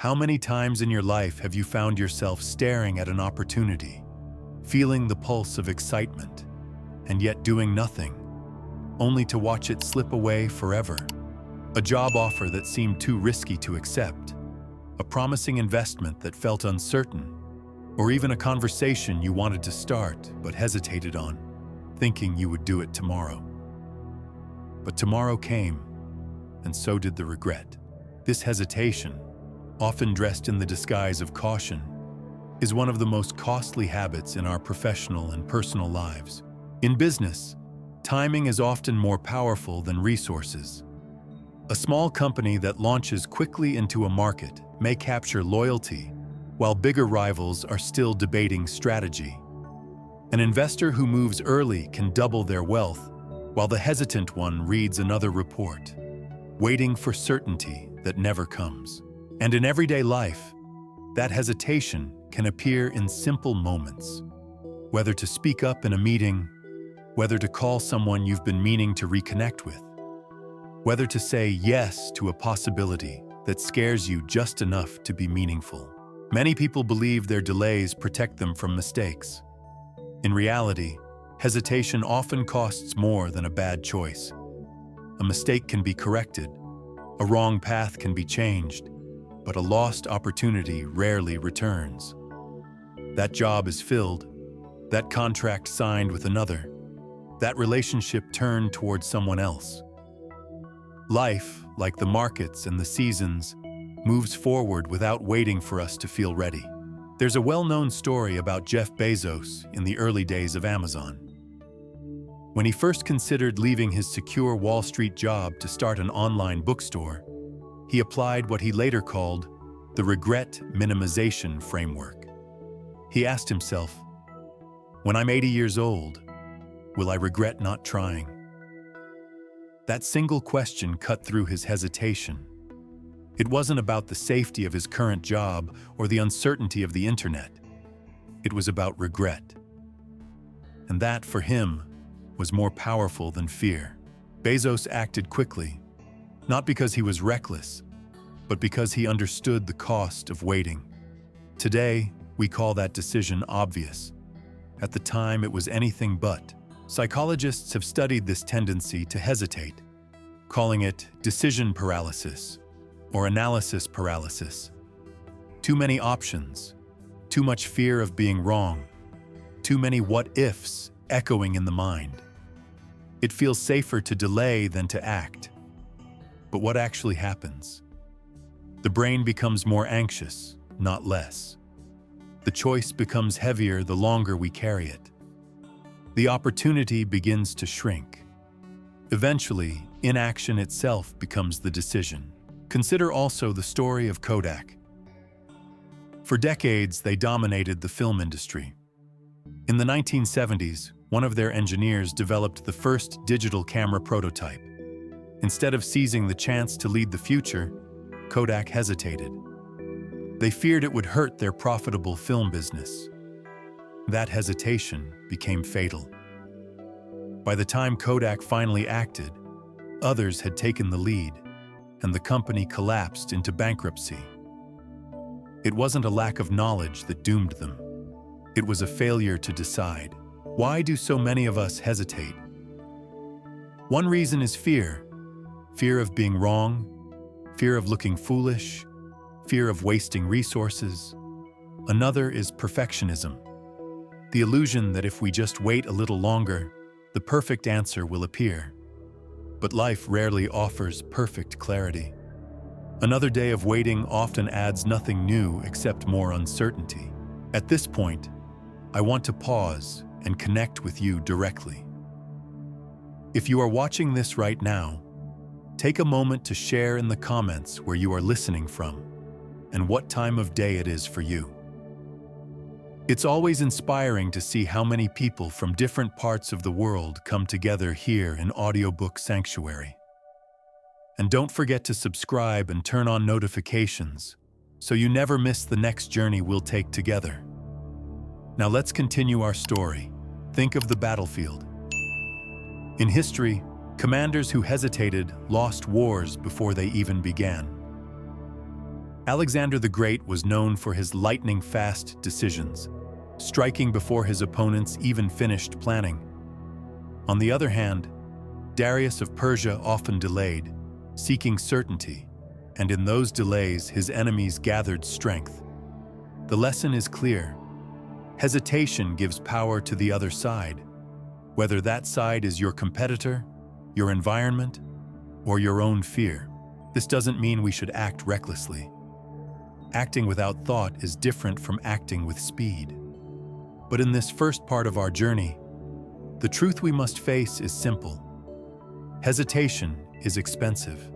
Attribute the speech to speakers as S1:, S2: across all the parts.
S1: How many times in your life have you found yourself staring at an opportunity, feeling the pulse of excitement, and yet doing nothing, only to watch it slip away forever? A job offer that seemed too risky to accept, a promising investment that felt uncertain, or even a conversation you wanted to start but hesitated on, thinking you would do it tomorrow. But tomorrow came, and so did the regret. This hesitation, often dressed in the disguise of caution, is one of the most costly habits in our professional and personal lives. In business, timing is often more powerful than resources. A small company that launches quickly into a market may capture loyalty, while bigger rivals are still debating strategy. An investor who moves early can double their wealth, while the hesitant one reads another report, waiting for certainty that never comes. And in everyday life, that hesitation can appear in simple moments. Whether to speak up in a meeting, whether to call someone you've been meaning to reconnect with, whether to say yes to a possibility that scares you just enough to be meaningful. Many people believe their delays protect them from mistakes. In reality, hesitation often costs more than a bad choice. A mistake can be corrected, a wrong path can be changed, but a lost opportunity rarely returns. That job is filled, that contract signed with another, that relationship turned towards someone else. Life, like the markets and the seasons, moves forward without waiting for us to feel ready. There's a well-known story about Jeff Bezos in the early days of Amazon. When he first considered leaving his secure Wall Street job to start an online bookstore, he applied what he later called the regret minimization framework. He asked himself, "When I'm 80 years old, will I regret not trying?" That single question cut through his hesitation. It wasn't about the safety of his current job or the uncertainty of the internet. It was about regret. And that, for him, was more powerful than fear. Bezos acted quickly, not because he was reckless, but because he understood the cost of waiting. Today, we call that decision obvious. At the time, it was anything but. Psychologists have studied this tendency to hesitate, calling it decision paralysis or analysis paralysis. Too many options, too much fear of being wrong, too many what-ifs echoing in the mind. It feels safer to delay than to act. But what actually happens? The brain becomes more anxious, not less. The choice becomes heavier the longer we carry it. The opportunity begins to shrink. Eventually, inaction itself becomes the decision. Consider also the story of Kodak. For decades, they dominated the film industry. In the 1970s, one of their engineers developed the first digital camera prototype. Instead of seizing the chance to lead the future, Kodak hesitated. They feared it would hurt their profitable film business. That hesitation became fatal. By the time Kodak finally acted, others had taken the lead, and the company collapsed into bankruptcy. It wasn't a lack of knowledge that doomed them. It was a failure to decide. Why do so many of us hesitate? One reason is fear. Fear of being wrong, fear of looking foolish, fear of wasting resources. Another is perfectionism. The illusion that if we just wait a little longer, the perfect answer will appear. But life rarely offers perfect clarity. Another day of waiting often adds nothing new except more uncertainty. At this point, I want to pause and connect with you directly. If you are watching this right now, take a moment to share in the comments where you are listening from and what time of day it is for you. It's always inspiring to see how many people from different parts of the world come together here in AudioBook Sanctuary. And don't forget to subscribe and turn on notifications so you never miss the next journey we'll take together. Now let's continue our story. Think of the battlefield. In history, commanders who hesitated lost wars before they even began. Alexander the Great was known for his lightning-fast decisions, striking before his opponents even finished planning. On the other hand, Darius of Persia often delayed, seeking certainty, and in those delays his enemies gathered strength. The lesson is clear. Hesitation gives power to the other side, whether that side is your competitor, your environment, or your own fear. This doesn't mean we should act recklessly. Acting without thought is different from acting with speed. But in this first part of our journey, the truth we must face is simple. Hesitation is expensive.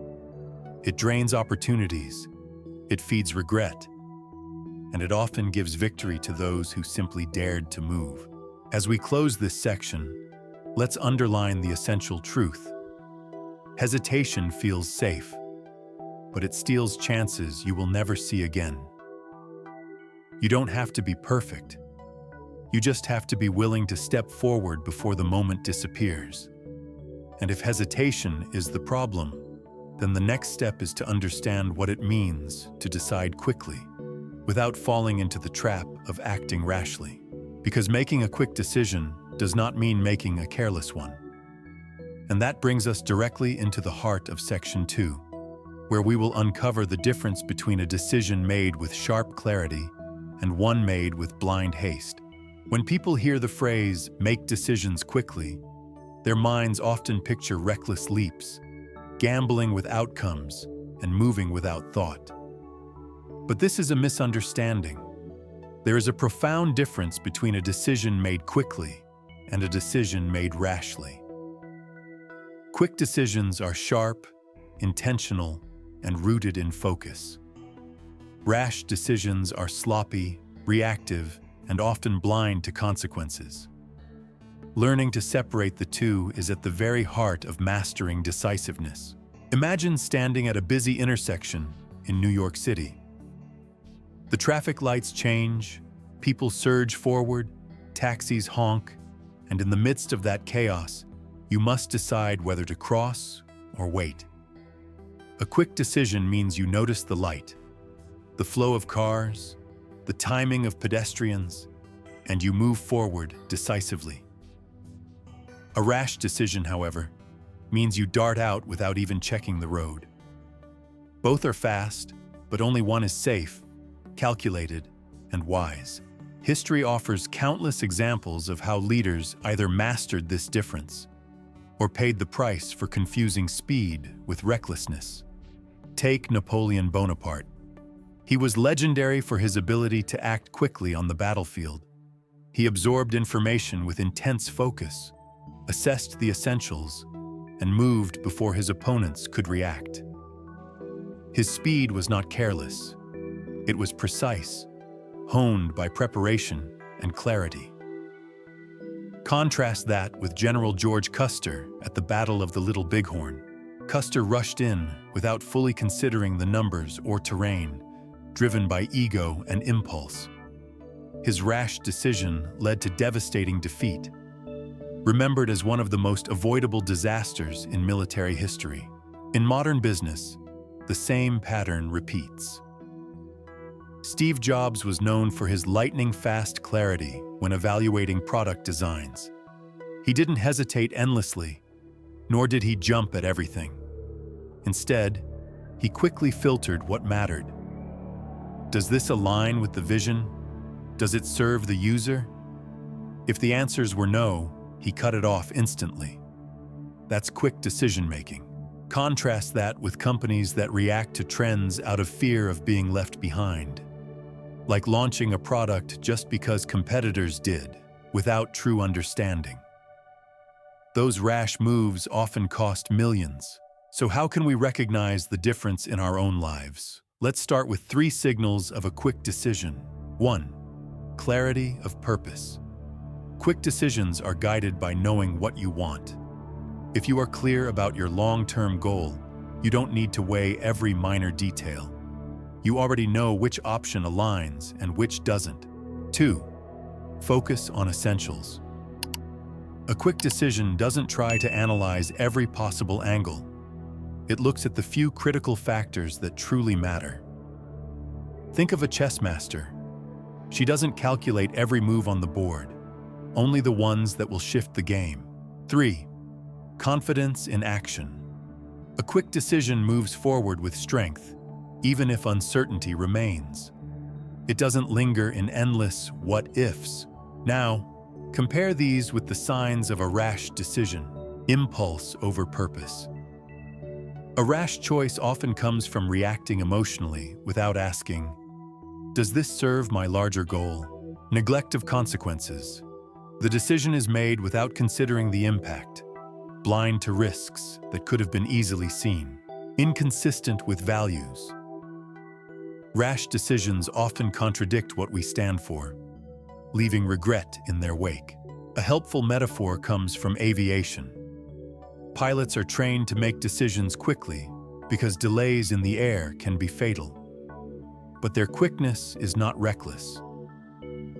S1: It drains opportunities, it feeds regret, and it often gives victory to those who simply dared to move. As we close this section, let's underline the essential truth. Hesitation feels safe, but it steals chances you will never see again. You don't have to be perfect. You just have to be willing to step forward before the moment disappears. And if hesitation is the problem, then the next step is to understand what it means to decide quickly, without falling into the trap of acting rashly. Because making a quick decision does not mean making a careless one. And that brings us directly into the heart of Section 2, where we will uncover the difference between a decision made with sharp clarity and one made with blind haste. When people hear the phrase, "make decisions quickly," their minds often picture reckless leaps, gambling with outcomes, and moving without thought. But this is a misunderstanding. There is a profound difference between a decision made quickly and a decision made rashly. Quick decisions are sharp, intentional, and rooted in focus. Rash decisions are sloppy, reactive, and often blind to consequences. Learning to separate the two is at the very heart of mastering decisiveness. Imagine standing at a busy intersection in New York City. The traffic lights change, people surge forward, taxis honk, and in the midst of that chaos, you must decide whether to cross or wait. A quick decision means you notice the light, the flow of cars, the timing of pedestrians, and you move forward decisively. A rash decision, however, means you dart out without even checking the road. Both are fast, but only one is safe, calculated, and wise. History offers countless examples of how leaders either mastered this difference or paid the price for confusing speed with recklessness. Take Napoleon Bonaparte. He was legendary for his ability to act quickly on the battlefield. He absorbed information with intense focus, assessed the essentials, and moved before his opponents could react. His speed was not careless. It was precise, honed by preparation and clarity. Contrast that with General George Custer at the Battle of the Little Bighorn. Custer rushed in without fully considering the numbers or terrain, driven by ego and impulse. His rash decision led to devastating defeat, remembered as one of the most avoidable disasters in military history. In modern business, the same pattern repeats. Steve Jobs was known for his lightning-fast clarity when evaluating product designs. He didn't hesitate endlessly, nor did he jump at everything. Instead, he quickly filtered what mattered. Does this align with the vision? Does it serve the user? If the answers were no, he cut it off instantly. That's quick decision-making. Contrast that with companies that react to trends out of fear of being left behind, like launching a product just because competitors did, without true understanding. Those rash moves often cost millions. So how can we recognize the difference in our own lives? Let's start with 3 signals of a quick decision. 1. Clarity of purpose. Quick decisions are guided by knowing what you want. If you are clear about your long-term goal, you don't need to weigh every minor detail. You already know which option aligns and which doesn't. 2. Focus on essentials. A quick decision doesn't try to analyze every possible angle. It looks at the few critical factors that truly matter. Think of a chess master. She doesn't calculate every move on the board, only the ones that will shift the game. 3. Confidence in action. A quick decision moves forward with strength, even if uncertainty remains. It doesn't linger in endless what-ifs. Now, compare these with the signs of a rash decision: impulse over purpose. A rash choice often comes from reacting emotionally without asking, "Does this serve my larger goal?" Neglect of consequences. The decision is made without considering the impact, blind to risks that could have been easily seen, inconsistent with values. Rash decisions often contradict what we stand for, leaving regret in their wake. A helpful metaphor comes from aviation. Pilots are trained to make decisions quickly because delays in the air can be fatal. But their quickness is not reckless.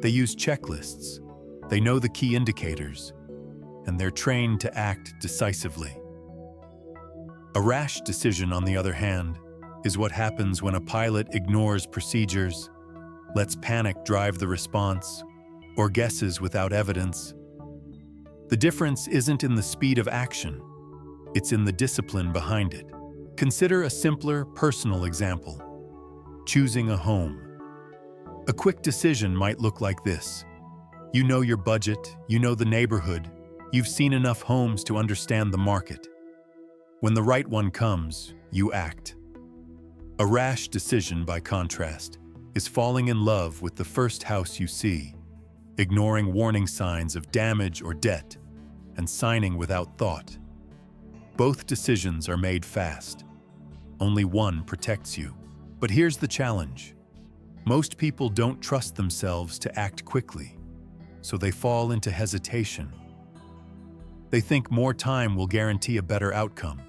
S1: They use checklists, they know the key indicators, and they're trained to act decisively. A rash decision, on the other hand, is what happens when a pilot ignores procedures, lets panic drive the response, or guesses without evidence. The difference isn't in the speed of action, it's in the discipline behind it. Consider a simpler, personal example: choosing a home. A quick decision might look like this. You know your budget, you know the neighborhood, you've seen enough homes to understand the market. When the right one comes, you act. A rash decision, by contrast, is falling in love with the first house you see, ignoring warning signs of damage or debt, and signing without thought. Both decisions are made fast. Only one protects you. But here's the challenge. Most people don't trust themselves to act quickly, so they fall into hesitation. They think more time will guarantee a better outcome.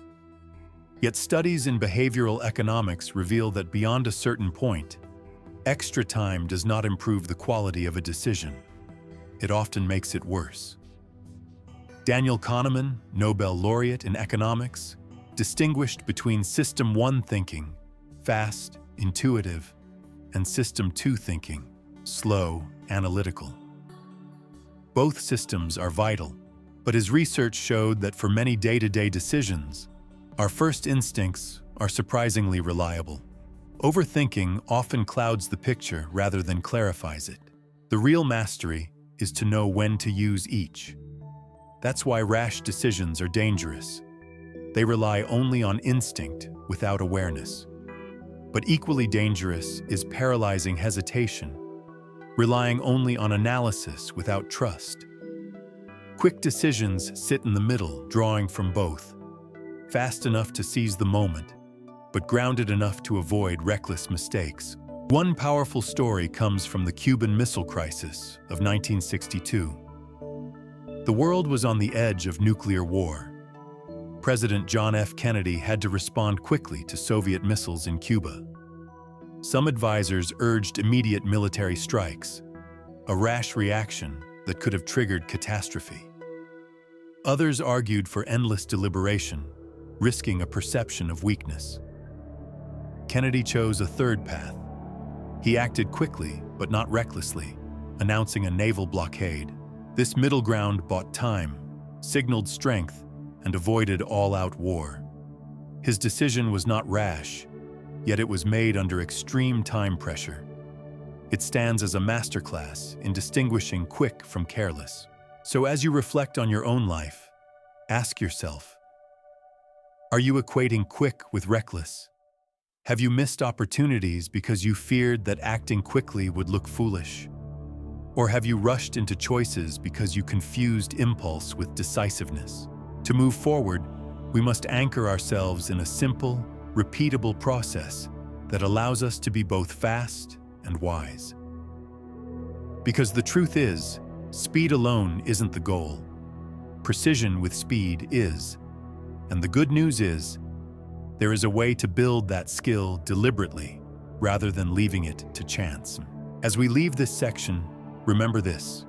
S1: Yet studies in behavioral economics reveal that beyond a certain point, extra time does not improve the quality of a decision. It often makes it worse. Daniel Kahneman, Nobel laureate in economics, distinguished between System 1 thinking, fast, intuitive, and System 2 thinking, slow, analytical. Both systems are vital, but his research showed that for many day-to-day decisions, our first instincts are surprisingly reliable. Overthinking often clouds the picture rather than clarifies it. The real mastery is to know when to use each. That's why rash decisions are dangerous. They rely only on instinct without awareness. But equally dangerous is paralyzing hesitation, relying only on analysis without trust. Quick decisions sit in the middle, drawing from both, fast enough to seize the moment, but grounded enough to avoid reckless mistakes. One powerful story comes from the Cuban Missile Crisis of 1962. The world was on the edge of nuclear war. President John F. Kennedy had to respond quickly to Soviet missiles in Cuba. Some advisors urged immediate military strikes, a rash reaction that could have triggered catastrophe. Others argued for endless deliberation, risking a perception of weakness. Kennedy chose a third path. He acted quickly, but not recklessly, announcing a naval blockade. This middle ground bought time, signaled strength, and avoided all-out war. His decision was not rash, yet it was made under extreme time pressure. It stands as a masterclass in distinguishing quick from careless. So as you reflect on your own life, ask yourself, are you equating quick with reckless? Have you missed opportunities because you feared that acting quickly would look foolish? Or have you rushed into choices because you confused impulse with decisiveness? To move forward, we must anchor ourselves in a simple, repeatable process that allows us to be both fast and wise. Because the truth is, speed alone isn't the goal. Precision with speed is. And the good news is, there is a way to build that skill deliberately, rather than leaving it to chance. As we leave this section, remember this: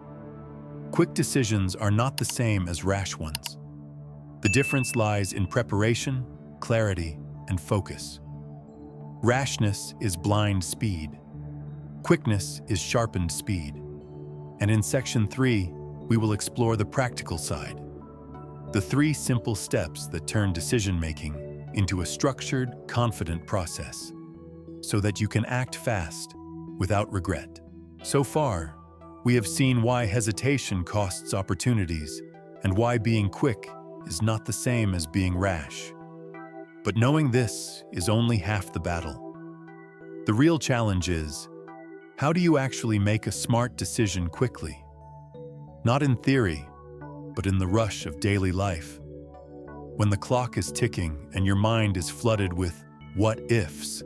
S1: quick decisions are not the same as rash ones. The difference lies in preparation, clarity, and focus. Rashness is blind speed. Quickness is sharpened speed. And in Section 3, we will explore the practical side. The 3 simple steps that turn decision-making into a structured, confident process, so that you can act fast without regret. So far, we have seen why hesitation costs opportunities and why being quick is not the same as being rash. But knowing this is only half the battle. The real challenge is, how do you actually make a smart decision quickly? Not in theory, but in the rush of daily life. When the clock is ticking and your mind is flooded with what-ifs,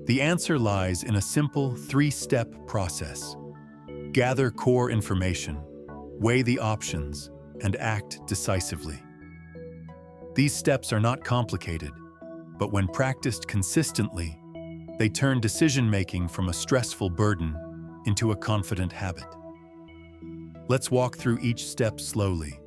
S1: the answer lies in a simple 3-step process. Gather core information, weigh the options, and act decisively. These steps are not complicated, but when practiced consistently, they turn decision-making from a stressful burden into a confident habit. Let's walk through each step slowly,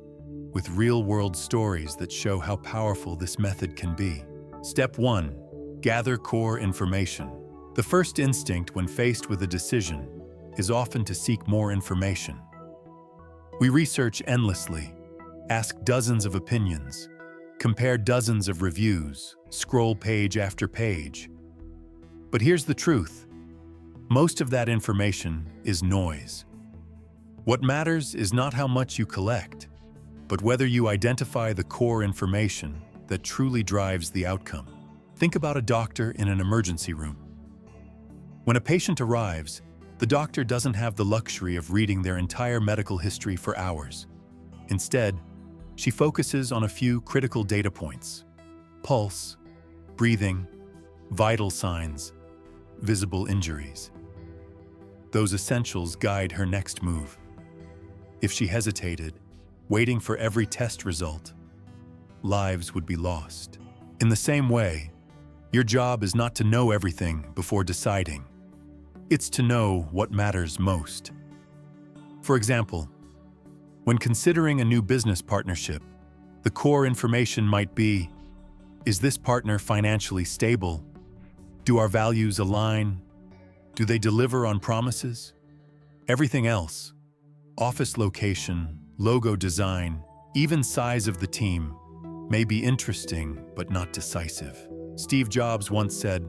S1: with real-world stories that show how powerful this method can be. Step 1. Gather core information. The first instinct when faced with a decision is often to seek more information. We research endlessly, ask dozens of opinions, compare dozens of reviews, scroll page after page. But here's the truth. Most of that information is noise. What matters is not how much you collect, but whether you identify the core information that truly drives the outcome. Think about a doctor in an emergency room. When a patient arrives, the doctor doesn't have the luxury of reading their entire medical history for hours. Instead, she focuses on a few critical data points: pulse, breathing, vital signs, visible injuries. Those essentials guide her next move. If she hesitated, waiting for every test result, lives would be lost. In the same way, your job is not to know everything before deciding. It's to know what matters most. For example, when considering a new business partnership, the core information might be, is this partner financially stable? Do our values align? Do they deliver on promises? Everything else, office location, logo design, even size of the team, may be interesting but not decisive. Steve Jobs once said,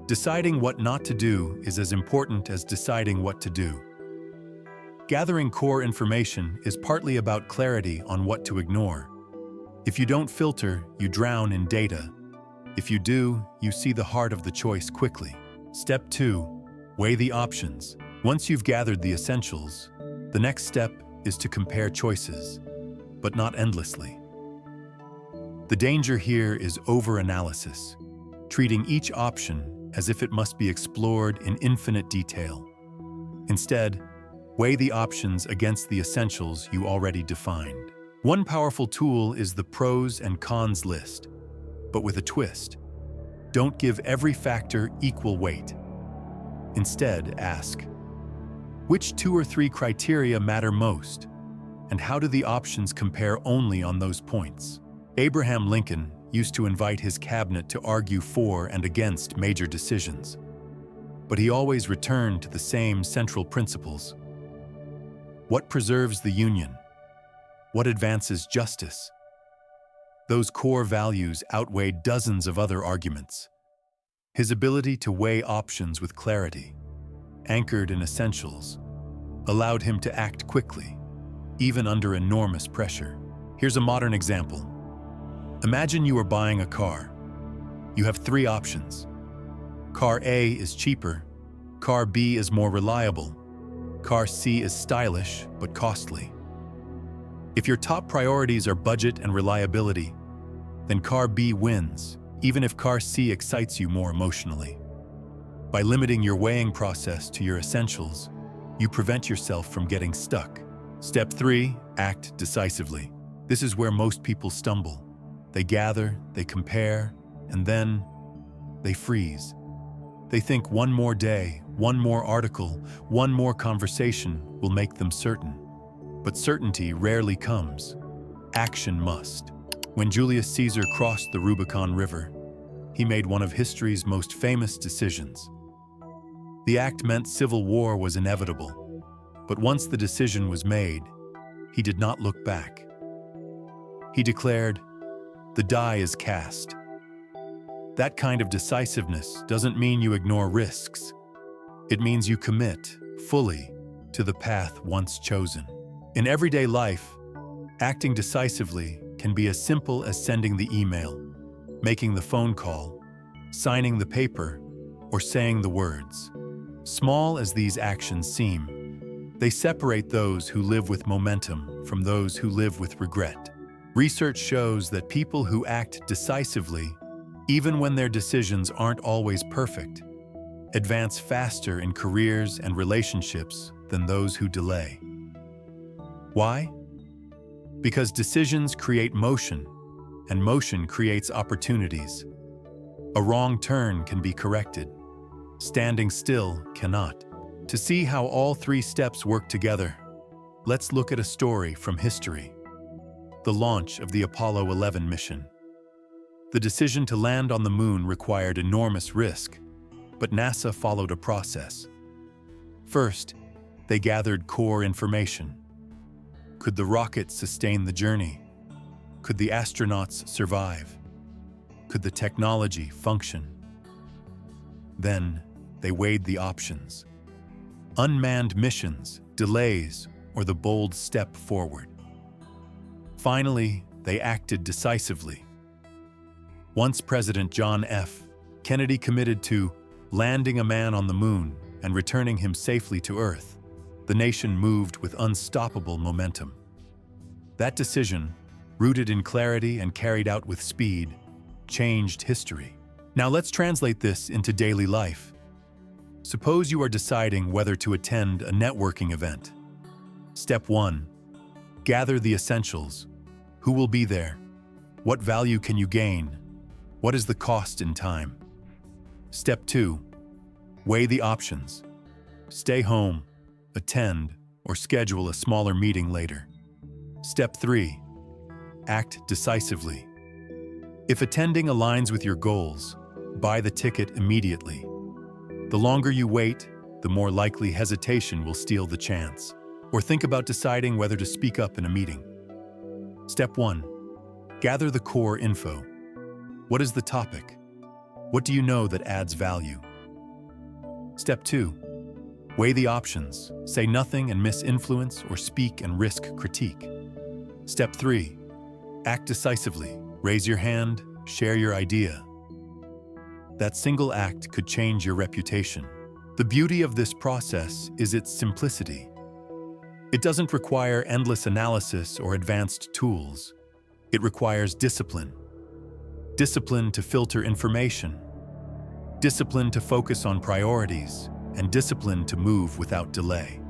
S1: "Deciding what not to do is as important as deciding what to do." Gathering core information is partly about clarity on what to ignore. If you don't filter, you drown in data. If you do, you see the heart of the choice quickly. Step 2. Weigh the options. Once you've gathered the essentials, the next step is to compare choices, but not endlessly. The danger here is over-analysis, treating each option as if it must be explored in infinite detail. Instead, weigh the options against the essentials you already defined. One powerful tool is the pros and cons list, but with a twist. Don't give every factor equal weight. Instead, ask, which 2 or 3 criteria matter most, and how do the options compare only on those points? Abraham Lincoln used to invite his cabinet to argue for and against major decisions, but he always returned to the same central principles. What preserves the Union? What advances justice? Those core values outweighed dozens of other arguments. His ability to weigh options with clarity, anchored in essentials, allowed him to act quickly, even under enormous pressure. Here's a modern example. Imagine you are buying a car. You have 3 options. Car A is cheaper, Car B is more reliable, Car C is stylish but costly. If your top priorities are budget and reliability, then Car B wins, even if Car C excites you more emotionally. By limiting your weighing process to your essentials, you prevent yourself from getting stuck. Step 3, act decisively. This is where most people stumble. They gather, they compare, and then they freeze. They think one more day, one more article, one more conversation will make them certain. But certainty rarely comes. Action must. When Julius Caesar crossed the Rubicon River, he made one of history's most famous decisions. The act meant civil war was inevitable, but once the decision was made, he did not look back. He declared, "The die is cast." That kind of decisiveness doesn't mean you ignore risks. It means you commit fully to the path once chosen. In everyday life, acting decisively can be as simple as sending the email, making the phone call, signing the paper, or saying the words. Small as these actions seem, they separate those who live with momentum from those who live with regret. Research shows that people who act decisively, even when their decisions aren't always perfect, advance faster in careers and relationships than those who delay. Why? Because decisions create motion, and motion creates opportunities. A wrong turn can be corrected. Standing still cannot. To see how all three steps work together, let's look at a story from history. The launch of the Apollo 11 mission. The decision to land on the moon required enormous risk, but NASA followed a process. First, they gathered core information. Could the rocket sustain the journey? Could the astronauts survive? Could the technology function? Then, they weighed the options. Unmanned missions, delays, or the bold step forward. Finally, they acted decisively. Once President John F. Kennedy committed to landing a man on the moon and returning him safely to Earth, the nation moved with unstoppable momentum. That decision, rooted in clarity and carried out with speed, changed history. Now let's translate this into daily life. Suppose you are deciding whether to attend a networking event. Step 1. Gather the essentials. Who will be there? What value can you gain? What is the cost in time? Step 2. Weigh the options. Stay home, attend, or schedule a smaller meeting later. Step 3. Act decisively. If attending aligns with your goals, buy the ticket immediately. The longer you wait, the more likely hesitation will steal the chance. Or think about deciding whether to speak up in a meeting. Step 1. Gather the core info. What is the topic? What do you know that adds value? Step 2. Weigh the options. Say nothing and miss influence, or speak and risk critique. Step 3. Act decisively. Raise your hand, share your idea. That single act could change your reputation. The beauty of this process is its simplicity. It doesn't require endless analysis or advanced tools. It requires discipline. Discipline to filter information. Discipline to focus on priorities, and discipline to move without delay.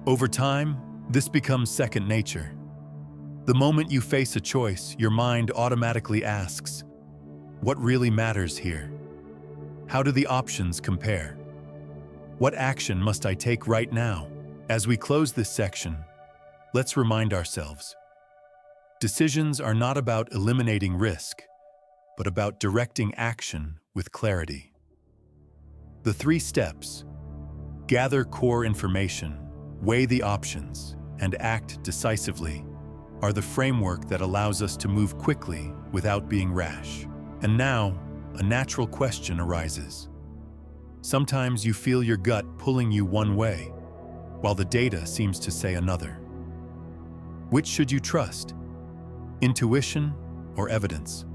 S1: Over time, this becomes second nature. The moment you face a choice, your mind automatically asks, what really matters here? How do the options compare? What action must I take right now? As we close this section, let's remind ourselves, decisions are not about eliminating risk, but about directing action with clarity. The 3 steps: gather core information, weigh the options, and act decisively, are the framework that allows us to move quickly without being rash. And now, a natural question arises. Sometimes you feel your gut pulling you one way, while the data seems to say another. Which should you trust? Intuition or evidence?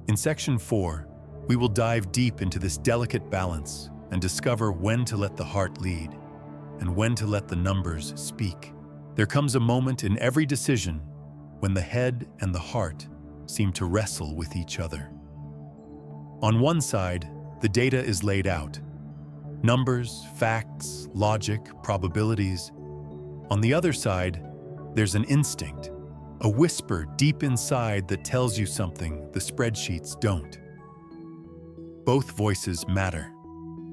S1: In Section 4, we will dive deep into this delicate balance and discover when to let the heart lead and when to let the numbers speak. There comes a moment in every decision when the head and the heart seem to wrestle with each other. On one side, the data is laid out. Numbers, facts, logic, probabilities. On the other side, there's an instinct, a whisper deep inside that tells you something the spreadsheets don't. Both voices matter.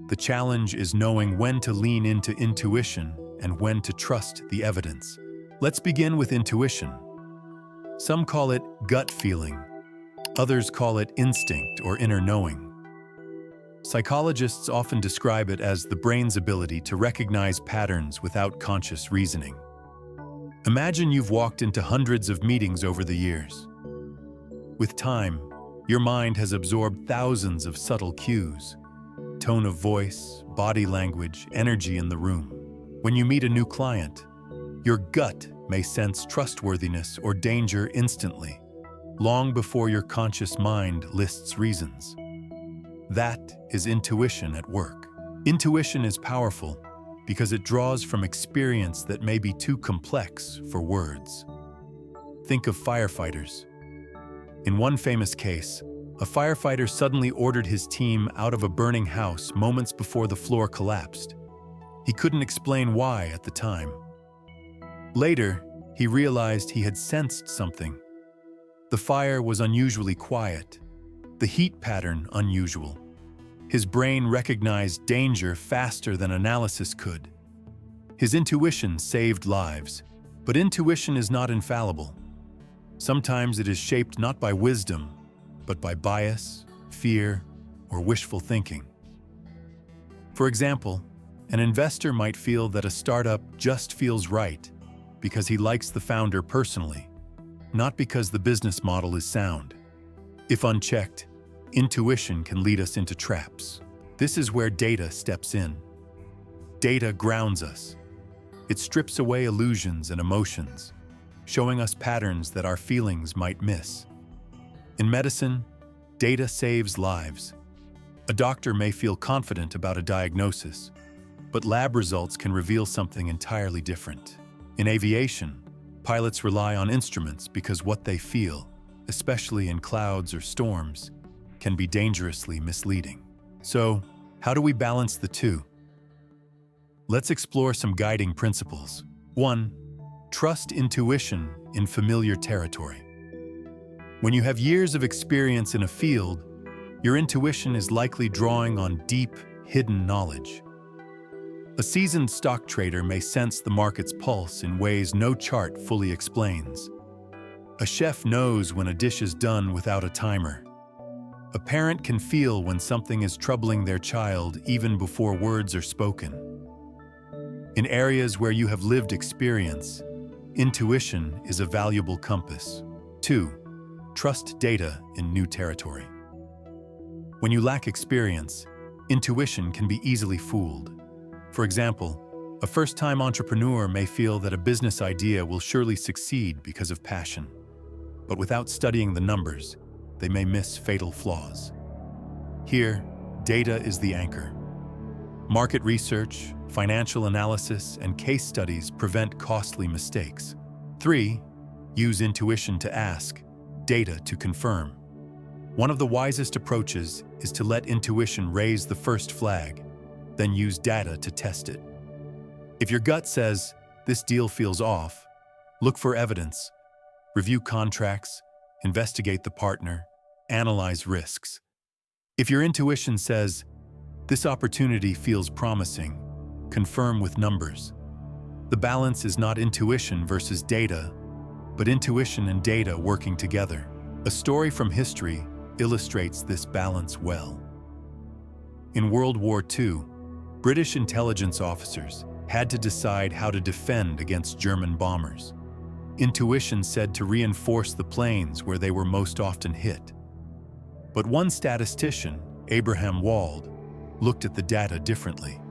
S1: The challenge is knowing when to lean into intuition and when to trust the evidence. Let's begin with intuition. Some call it gut feeling. Others call it instinct or inner knowing. Psychologists often describe it as the brain's ability to recognize patterns without conscious reasoning. Imagine you've walked into hundreds of meetings over the years. With time, your mind has absorbed thousands of subtle cues: tone of voice, body language, energy in the room. When you meet a new client, your gut may sense trustworthiness or danger instantly, long before your conscious mind lists reasons. That is intuition at work. Intuition is powerful because it draws from experience that may be too complex for words. Think of firefighters. In one famous case, a firefighter suddenly ordered his team out of a burning house moments before the floor collapsed. He couldn't explain why at the time. Later, he realized he had sensed something. The fire was unusually quiet, the heat pattern unusual. His brain recognized danger faster than analysis could. His intuition saved lives, but intuition is not infallible. Sometimes it is shaped not by wisdom, but by bias, fear, or wishful thinking. For example, an investor might feel that a startup just feels right because he likes the founder personally, not because the business model is sound. If unchecked, intuition can lead us into traps. This is where data steps in. Data grounds us. It strips away illusions and emotions, showing us patterns that our feelings might miss. In medicine, data saves lives. A doctor may feel confident about a diagnosis, but lab results can reveal something entirely different. In aviation, pilots rely on instruments because what they feel, especially in clouds or storms, can be dangerously misleading. So, how do we balance the two? Let's explore some guiding principles. 1. Trust intuition in familiar territory. When you have years of experience in a field, your intuition is likely drawing on deep, hidden knowledge. A seasoned stock trader may sense the market's pulse in ways no chart fully explains. A chef knows when a dish is done without a timer. A parent can feel when something is troubling their child even before words are spoken. In areas where you have lived experience, intuition is a valuable compass. 2. Trust data in new territory. When you lack experience, intuition can be easily fooled. For example, a first-time entrepreneur may feel that a business idea will surely succeed because of passion. But without studying the numbers, they may miss fatal flaws. Here, data is the anchor. Market research, financial analysis, and case studies prevent costly mistakes. 3. Use intuition to ask, data to confirm. One of the wisest approaches is to let intuition raise the first flag, then use data to test it. If your gut says, this deal feels off, look for evidence, review contracts, investigate the partner, analyze risks. If your intuition says, this opportunity feels promising, confirm with numbers. The balance is not intuition versus data, but intuition and data working together. A story from history illustrates this balance well. In World War II, British intelligence officers had to decide how to defend against German bombers. Intuition said to reinforce the planes where they were most often hit. But one statistician, Abraham Wald, looked at the data differently.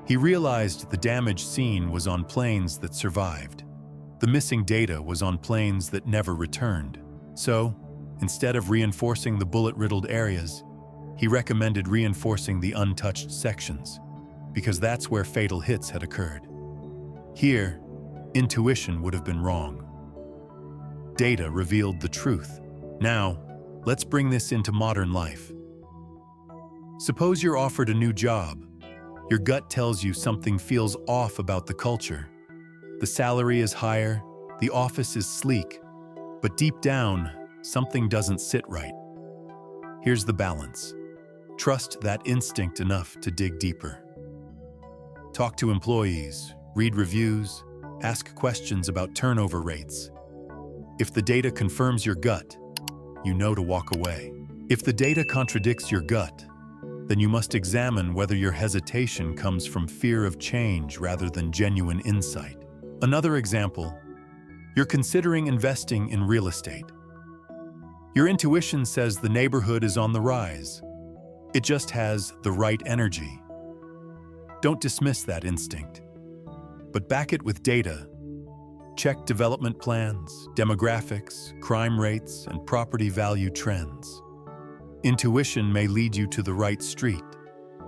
S1: He realized the damage seen was on planes that survived. The missing data was on planes that never returned. So, instead of reinforcing the bullet-riddled areas, he recommended reinforcing the untouched sections, because that's where fatal hits had occurred. Here, intuition would have been wrong. Data revealed the truth. Now, let's bring this into modern life. Suppose you're offered a new job. Your gut tells you something feels off about the culture. The salary is higher, the office is sleek, but deep down, something doesn't sit right. Here's the balance. Trust that instinct enough to dig deeper. Talk to employees, read reviews, ask questions about turnover rates. If the data confirms your gut, you know to walk away. If the data contradicts your gut, then you must examine whether your hesitation comes from fear of change rather than genuine insight. Another example, you're considering investing in real estate. Your intuition says the neighborhood is on the rise. It just has the right energy. Don't dismiss that instinct, but back it with data. Check development plans, demographics, crime rates, and property value trends. Intuition may lead you to the right street,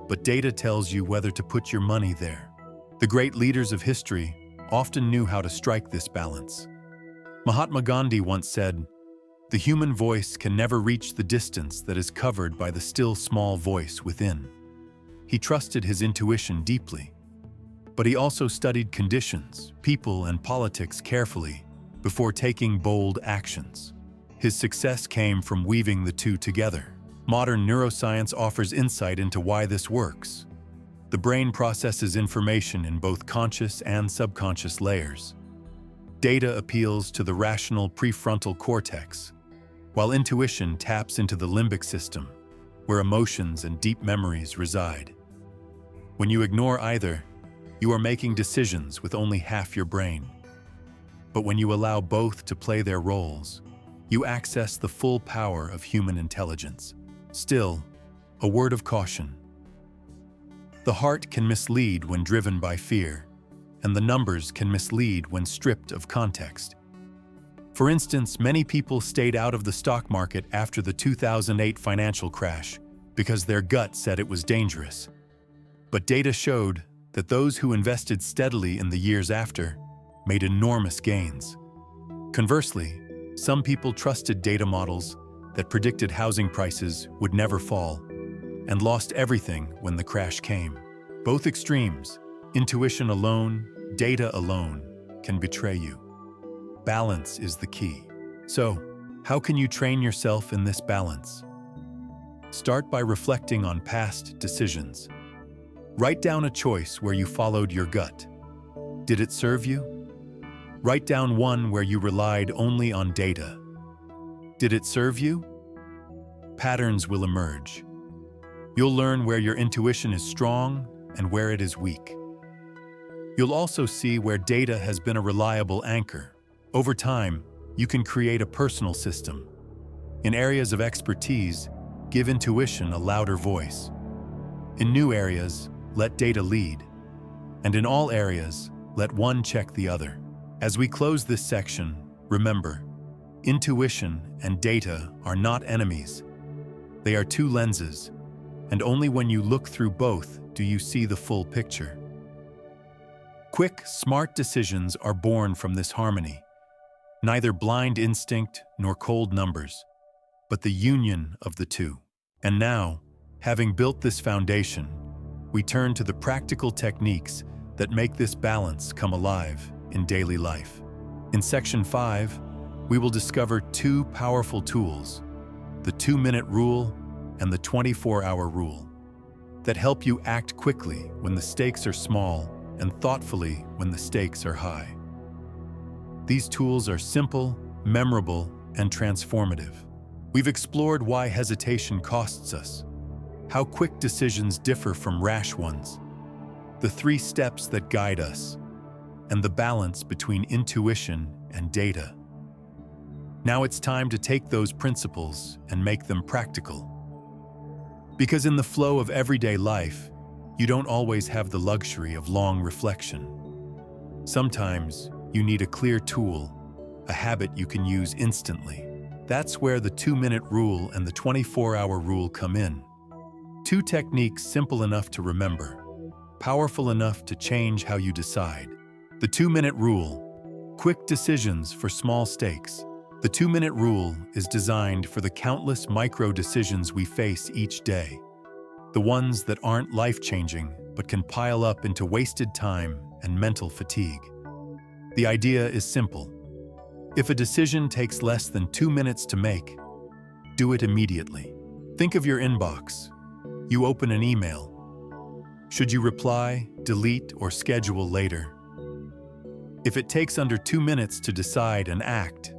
S1: but data tells you whether to put your money there. The great leaders of history often knew how to strike this balance. Mahatma Gandhi once said, "The human voice can never reach the distance that is covered by the still small voice within." He trusted his intuition deeply, but he also studied conditions, people, and politics carefully before taking bold actions. His success came from weaving the two together. Modern neuroscience offers insight into why this works. The brain processes information in both conscious and subconscious layers. Data appeals to the rational prefrontal cortex, while intuition taps into the limbic system, where emotions and deep memories reside. When you ignore either, you are making decisions with only half your brain. But when you allow both to play their roles, you access the full power of human intelligence. Still, a word of caution. The heart can mislead when driven by fear, and the numbers can mislead when stripped of context. For instance, many people stayed out of the stock market after the 2008 financial crash because their gut said it was dangerous. But data showed that those who invested steadily in the years after made enormous gains. Conversely, some people trusted data models that predicted housing prices would never fall and lost everything when the crash came. Both extremes, intuition alone, data alone, can betray you. Balance is the key. So, how can you train yourself in this balance? Start by reflecting on past decisions. Write down a choice where you followed your gut. Did it serve you? Write down one where you relied only on data. Did it serve you? Patterns will emerge. You'll learn where your intuition is strong and where it is weak. You'll also see where data has been a reliable anchor. Over time, you can create a personal system. In areas of expertise, give intuition a louder voice. In new areas, let data lead. And in all areas, let one check the other. As we close this section, remember, intuition and data are not enemies. They are two lenses, and only when you look through both do you see the full picture. Quick, smart decisions are born from this harmony. Neither blind instinct nor cold numbers, but the union of the two. And now, having built this foundation, we turn to the practical techniques that make this balance come alive in daily life. In Section 5, we will discover two powerful tools, the 2-minute rule and the 24-hour rule, that help you act quickly when the stakes are small and thoughtfully when the stakes are high. These tools are simple, memorable, and transformative. We've explored why hesitation costs us, how quick decisions differ from rash ones, the 3 steps that guide us, and the balance between intuition and data. Now it's time to take those principles and make them practical. Because in the flow of everyday life, you don't always have the luxury of long reflection. Sometimes you need a clear tool, a habit you can use instantly. That's where the 2-minute rule and the 24-hour rule come in. 2 techniques simple enough to remember, powerful enough to change how you decide. The 2-minute rule, quick decisions for small stakes. The 2-minute rule is designed for the countless micro-decisions we face each day. The ones that aren't life-changing, but can pile up into wasted time and mental fatigue. The idea is simple. If a decision takes less than 2 minutes to make, do it immediately. Think of your inbox. You open an email. Should you reply, delete, or schedule later? If it takes under 2 minutes to decide and act,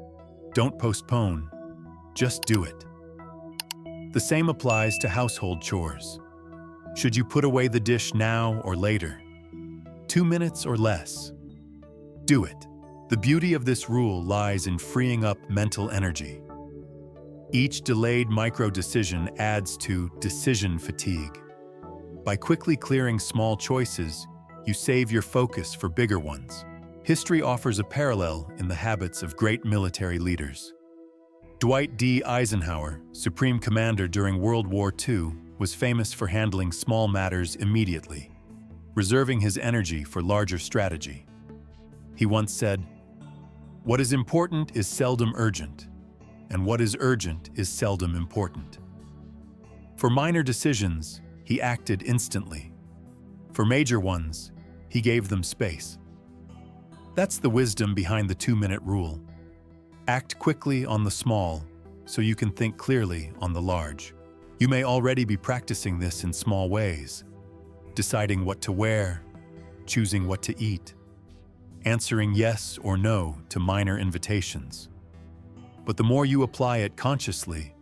S1: don't postpone, just do it. The same applies to household chores. Should you put away the dish now or later? 2 minutes or less? Do it. The beauty of this rule lies in freeing up mental energy. Each delayed micro-decision adds to decision fatigue. By quickly clearing small choices, you save your focus for bigger ones. History offers a parallel in the habits of great military leaders. Dwight D. Eisenhower, Supreme Commander during World War II, was famous for handling small matters immediately, reserving his energy for larger strategy. He once said, "What is important is seldom urgent, and what is urgent is seldom important." For minor decisions, he acted instantly. For major ones, he gave them space. That's the wisdom behind the 2-minute rule. Act quickly on the small so you can think clearly on the large. You may already be practicing this in small ways, deciding what to wear, choosing what to eat, answering yes or no to minor invitations. But the more you apply it consciously,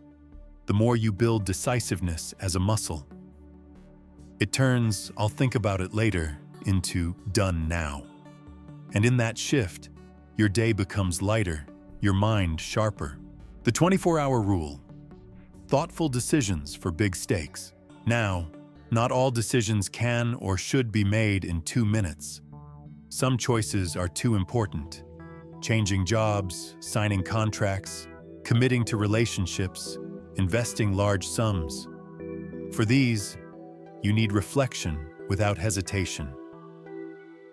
S1: the more you build decisiveness as a muscle. It turns "I'll think about it later" into "done now." And in that shift, your day becomes lighter, your mind sharper. The 24-hour rule. Thoughtful decisions for big stakes. Now, not all decisions can or should be made in 2 minutes. Some choices are too important. Changing jobs, signing contracts, committing to relationships, investing large sums. For these, you need reflection without hesitation.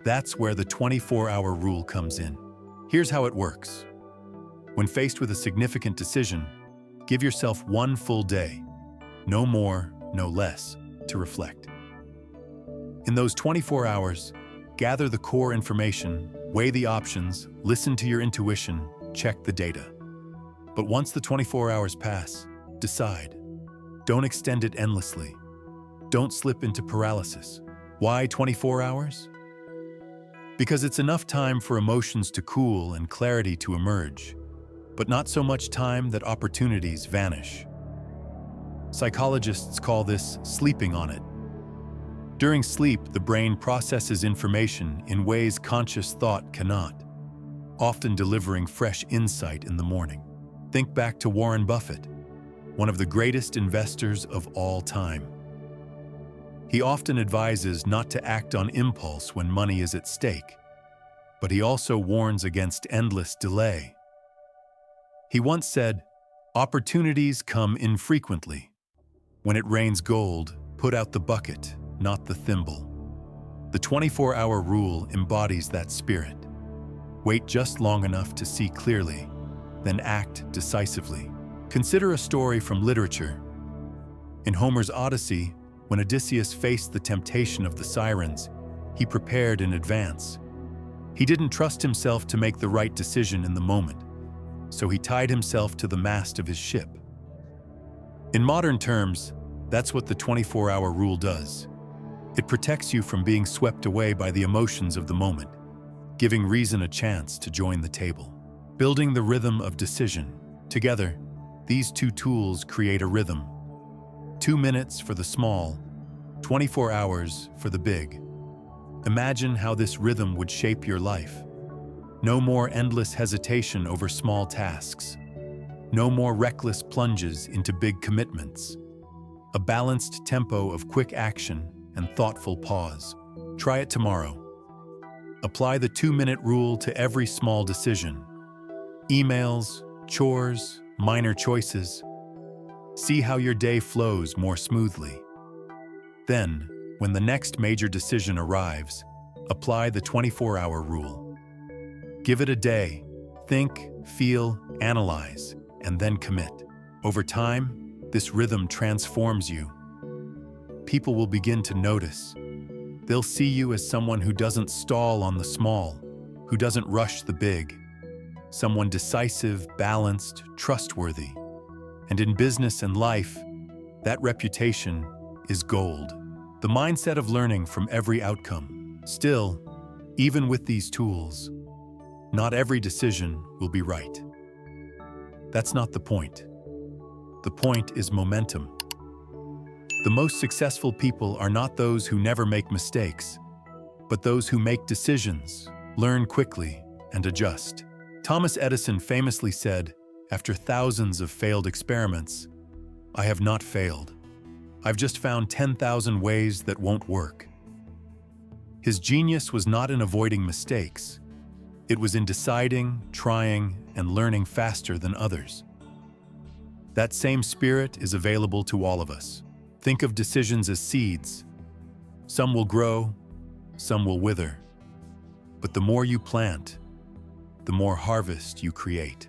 S1: That's where the 24-hour rule comes in. Here's how it works. When faced with a significant decision, give yourself 1 full day, no more, no less, to reflect. In those 24 hours, gather the core information, weigh the options, listen to your intuition, check the data. But once the 24 hours pass, decide. Don't extend it endlessly. Don't slip into paralysis. Why 24 hours? Because it's enough time for emotions to cool and clarity to emerge, but not so much time that opportunities vanish. Psychologists call this sleeping on it. During sleep, the brain processes information in ways conscious thought cannot, often delivering fresh insight in the morning. Think back to Warren Buffett, one of the greatest investors of all time. He often advises not to act on impulse when money is at stake, but he also warns against endless delay. He once said, "Opportunities come infrequently. When it rains gold, put out the bucket, not the thimble." The 24-hour rule embodies that spirit. Wait just long enough to see clearly, then act decisively. Consider a story from literature. In Homer's Odyssey, when Odysseus faced the temptation of the sirens, he prepared in advance. He didn't trust himself to make the right decision in the moment, so he tied himself to the mast of his ship. In modern terms, that's what the 24-hour rule does. It protects you from being swept away by the emotions of the moment, giving reason a chance to join the table. Building the rhythm of decision. Together, these two tools create a rhythm. 2 minutes for the small, 24 hours for the big. Imagine how this rhythm would shape your life. No more endless hesitation over small tasks. No more reckless plunges into big commitments. A balanced tempo of quick action and thoughtful pause. Try it tomorrow. Apply the 2-minute rule to every small decision. Emails, chores, minor choices. See how your day flows more smoothly. Then, when the next major decision arrives, apply the 24-hour rule. Give it a day. Think, feel, analyze, and then commit. Over time, this rhythm transforms you. People will begin to notice. They'll see you as someone who doesn't stall on the small, who doesn't rush the big. Someone decisive, balanced, trustworthy. And in business and life, that reputation is gold. The mindset of learning from every outcome. Still, even with these tools, not every decision will be right. That's not the point. The point is momentum. The most successful people are not those who never make mistakes, but those who make decisions, learn quickly, and adjust. Thomas Edison famously said, after thousands of failed experiments, "I have not failed. I've just found 10,000 ways that won't work." His genius was not in avoiding mistakes. It was in deciding, trying, and learning faster than others. That same spirit is available to all of us. Think of decisions as seeds. Some will grow, some will wither. But the more you plant, the more harvest you create.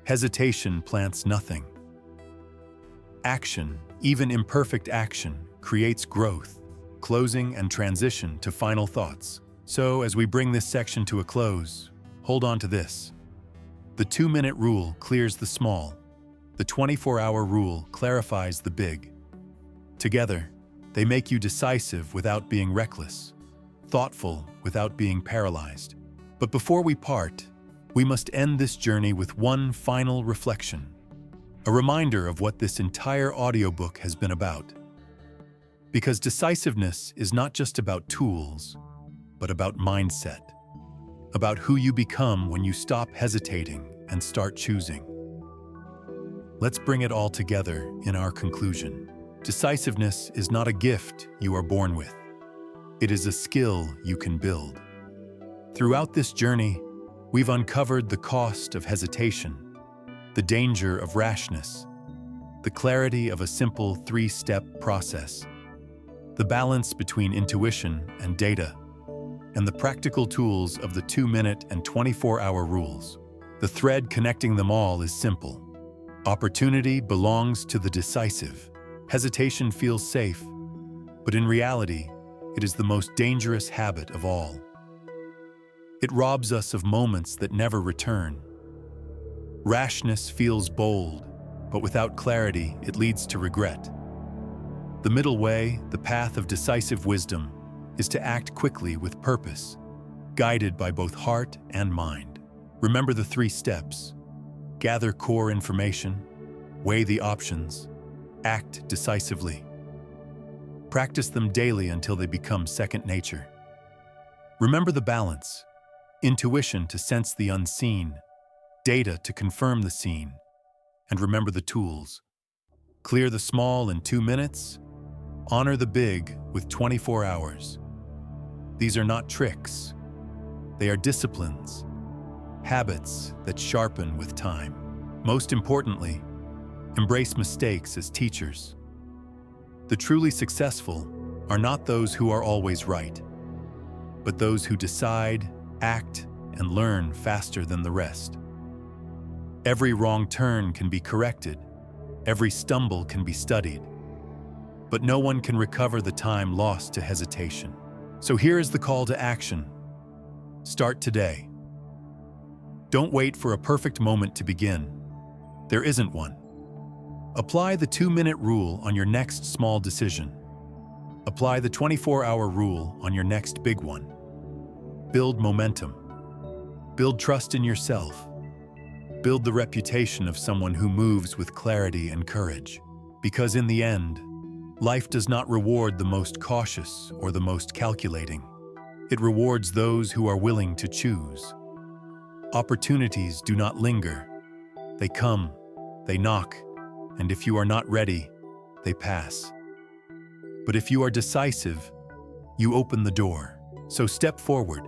S1: Hesitation plants nothing. Action, even imperfect action, creates growth, closing and transition to final thoughts. So, as we bring this section to a close, hold on to this. The 2-minute rule clears the small. The 24-hour rule clarifies the big. Together, they make you decisive without being reckless, thoughtful without being paralyzed. But before we part, we must end this journey with one final reflection, a reminder of what this entire audiobook has been about. Because decisiveness is not just about tools, but about mindset, about who you become when you stop hesitating and start choosing. Let's bring it all together in our conclusion. Decisiveness is not a gift you are born with. It is a skill you can build. Throughout this journey, we've uncovered the cost of hesitation, the danger of rashness, the clarity of a simple 3-step process, the balance between intuition and data, and the practical tools of the 2-minute and 24-hour rules. The thread connecting them all is simple. Opportunity belongs to the decisive. Hesitation feels safe, but in reality, it is the most dangerous habit of all. It robs us of moments that never return. Rashness feels bold, but without clarity, it leads to regret. The middle way, the path of decisive wisdom, is to act quickly with purpose, guided by both heart and mind. Remember the 3 steps. Gather core information, weigh the options, act decisively. Practice them daily until they become second nature. Remember the balance. Intuition to sense the unseen, data to confirm the seen, and remember the tools. Clear the small in 2 minutes, honor the big with 24 hours. These are not tricks. They are disciplines, habits that sharpen with time. Most importantly, embrace mistakes as teachers. The truly successful are not those who are always right, but those who decide, act, and learn faster than the rest. Every wrong turn can be corrected. Every stumble can be studied. But no one can recover the time lost to hesitation. So here is the call to action. Start today. Don't wait for a perfect moment to begin. There isn't one. Apply the 2-minute rule on your next small decision. Apply the 24-hour rule on your next big one. Build momentum. Build trust in yourself. Build the reputation of someone who moves with clarity and courage. Because in the end, life does not reward the most cautious or the most calculating. It rewards those who are willing to choose. Opportunities do not linger. They come, they knock, and if you are not ready, they pass. But if you are decisive, you open the door. So step forward.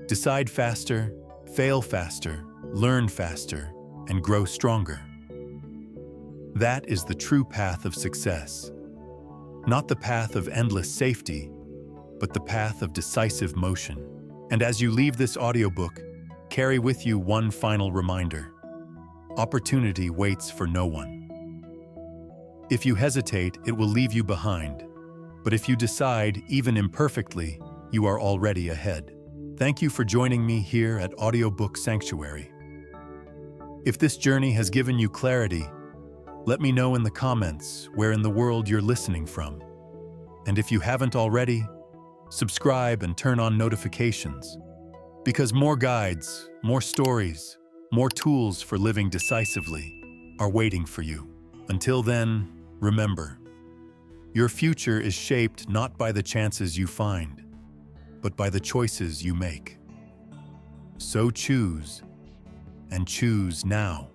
S1: Decide faster, fail faster, learn faster, and grow stronger. That is the true path of success. Not the path of endless safety, but the path of decisive motion. And as you leave this audiobook, carry with you one final reminder. Opportunity waits for no one. If you hesitate, it will leave you behind. But if you decide, even imperfectly, you are already ahead. Thank you for joining me here at Audiobook Sanctuary. If this journey has given you clarity, let me know in the comments where in the world you're listening from. And if you haven't already, subscribe and turn on notifications. Because more guides, more stories, more tools for living decisively are waiting for you. Until then, Remember, your future is shaped not by the chances you find, but by the choices you make. So choose, and choose now.